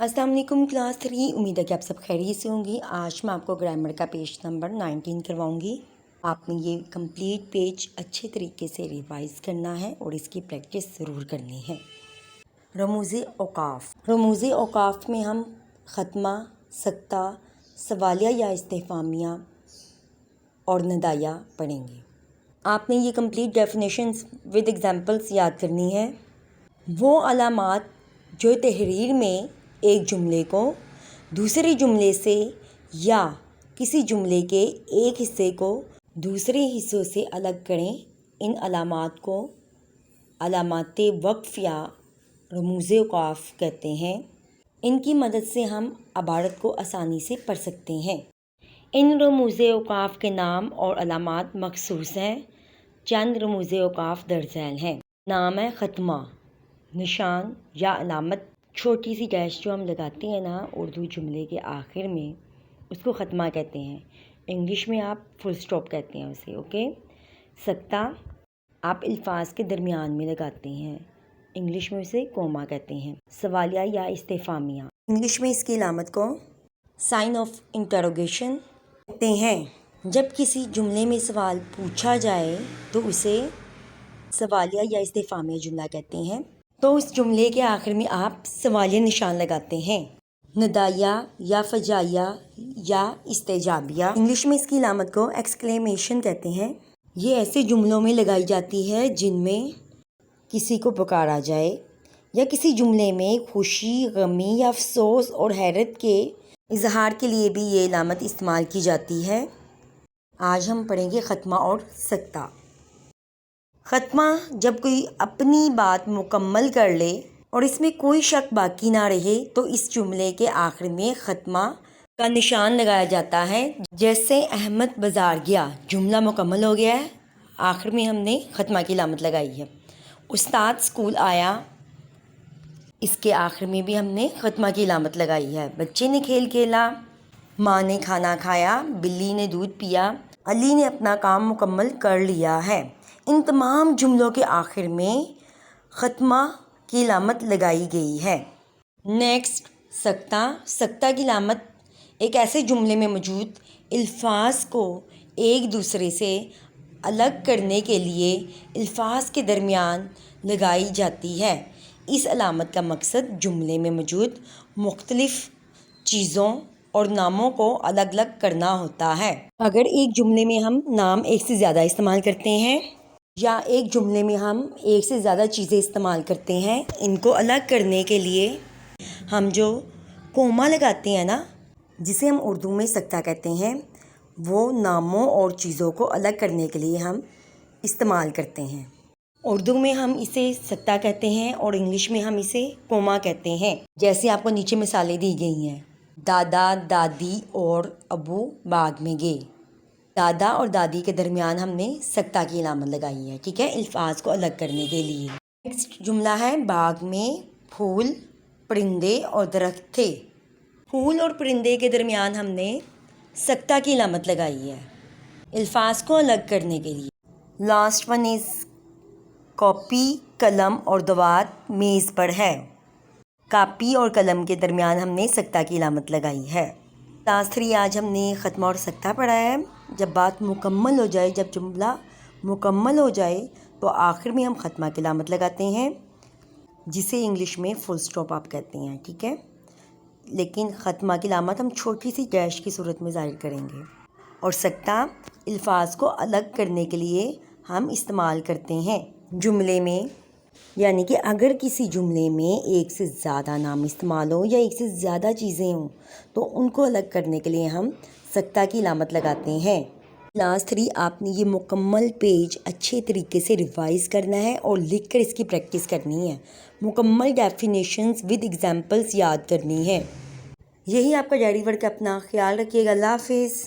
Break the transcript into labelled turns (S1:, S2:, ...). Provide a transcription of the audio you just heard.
S1: अस्सलाम वालेकुम क्लास 3। उम्मीद है कि आप सब खैरियत से होंगी। आज मैं आपको ग्रामर का पेज नंबर 19 करवाऊंगी। आपने ये कंप्लीट पेज अच्छे तरीके से रिवाइज़ करना है और इसकी प्रैक्टिस ज़रूर करनी है। रमूज़ औक़ाफ़। रमूज़ औक़ाफ़ में हम ख़त्मा, सख्ता, सवालिया या इस्तिफ़ामिया और नदाया पढ़ेंगे। आपने ये कंप्लीट डेफिनेशंस विद एग्जांपल्स याद करनी है। वो अलामात जो तहरीर में एक जुमले को दूसरे जुमले से या किसी जुमले के एक हिस्से को दूसरे हिस्सों से अलग करें, इन अलामात को अलामात वक्फ़ या रमूज़ औक़ाफ़ कहते हैं। इनकी मदद से हम इबारत को आसानी से पढ़ सकते हैं। इन रमूज़ औक़ाफ़ के नाम और अलामात मखसूस हैं। चंद रमूज़ औक़ाफ़ दर्ज झैल हैं। नाम है ख़त्मा, निशान या अलामत, छोटी सी डैश जो हम लगाते हैं ना उर्दू जुमले के आखिर में, उसको ख़त्मा कहते हैं। इंग्लिश में आप फुल स्टॉप कहते हैं उसे। ओके। सख्ता आप अल्फाज के दरमियान में लगाते हैं, इंग्लिश में उसे कोमा कहते हैं। सवालिया या इस्तिफ़ामिया, इंग्लिश में इसकी अलामत को साइन ऑफ इंटरोगेशन कहते हैं। जब किसी जुमले में सवाल पूछा जाए तो उसे सवालिया या इस्तिफ़ामिया जुमला कहते हैं। तो उस जुमले के आखिर में आप सवालिया निशान लगाते हैं। नदाया या फजाइया या इस्तेजाबिया, इंग्लिश में इसकी अलामत को एक्सक्लेमेशन कहते हैं। ये ऐसे जुमलों में लगाई जाती है जिनमें किसी को पुकारा जाए या किसी जुमले में खुशी, गमी या अफसोस और हैरत के इजहार के लिए भी ये अलामत इस्तेमाल की जाती है। आज हम पढ़ेंगे ख़त्मा और सख्ता। ख़त्मा जब कोई अपनी बात मुकम्मल कर ले और इसमें कोई शक बाकी ना रहे तो इस जुमले के आखिर में ख़त्मा का निशान लगाया जाता है। जैसे अहमद बाज़ार गया, जुमला मुकम्मल हो गया है, आखिर में हमने ख़त्मा की अलामत लगाई है। उस्ताद स्कूल आया, इसके आखिर में भी हमने ख़त्मा की अलामत लगाई है। बच्चे ने खेल खेला, माँ ने खाना खाया, बिल्ली ने दूध पिया, अली ने अपना काम मुकम्मल कर लिया है। इन तमाम जुमलों के आखिर में ख़त्मा की अलामत लगाई गई है। नेक्स्ट सख्ता। सख्ता की अलामत एक ऐसे जुमले में मौजूद अल्फाज को एक दूसरे से अलग करने के लिए अल्फाज के दरमियान लगाई जाती है। इस अलामत का मकसद जुमले में मौजूद मुख्तलिफ़ चीज़ों और नामों को अलग अलग करना होता है। अगर एक जुमले में हम नाम एक से ज़्यादा इस्तेमाल करते हैं या एक जुमले में हम एक से ज़्यादा चीज़ें इस्तेमाल करते हैं, इनको अलग करने के लिए हम जो कोमा लगाते हैं ना, जिसे हम उर्दू में सख्ता कहते हैं, वो नामों और चीज़ों को अलग करने के लिए हम इस्तेमाल करते हैं। उर्दू में हम इसे सख्ता कहते हैं और इंग्लिश में हम इसे कोमा कहते हैं। जैसे आपको नीचे मिसालें दी गई हैं। दादा, दादी और अबू बाग में गए। दादा और दादी के दरमियान हमने सख्ता की अलामत लगाई है, ठीक है, अल्फाज को अलग करने के लिए। नेक्स्ट जुमला है बाग में फूल, परिंदे और दरख्त थे। फूल और परिंदे के दरमियान हमने सख्ता की अलामत लगाई है, अल्फाज को अलग करने के लिए। लास्ट वन इज़ कॉपी, कलम और दवात मेज़ पर है। कापी और कलम के दरमियान हमने सख्ता की अलामत लगाई है। क्लास 3 आज हमने ख़त्मा और सख्ता पढ़ा है। जब बात मुकम्मल हो जाए, जब जुमला मुकम्मल हो जाए तो आखिर में हम ख़त्मा की अलामत लगाते हैं, जिसे इंग्लिश में फुल स्टॉप आप कहते हैं, ठीक है। लेकिन ख़त्मा की अलामत हम छोटी सी डैश की सूरत में ज़ाहिर करेंगे। और सख्ता अल्फाज को अलग करने के लिए हम इस्तेमाल करते हैं जुमले में। यानी कि अगर किसी जुमले में एक से ज़्यादा नाम इस्तेमाल हो या एक से ज़्यादा चीज़ें हों तो उनको अलग करने के लिए हम सख्ता की अलामत लगाते हैं। क्लास 3 आपने ये मुकम्मल पेज अच्छे तरीके से रिवाइज़ करना है और लिख कर इसकी प्रैक्टिस करनी है। मुकम्मल डेफिनेशंस विद एग्जांपल्स याद करनी है। यही आपका डायरी वर्क। अपना ख्याल रखिएगा। अल्लाह हाफिज़।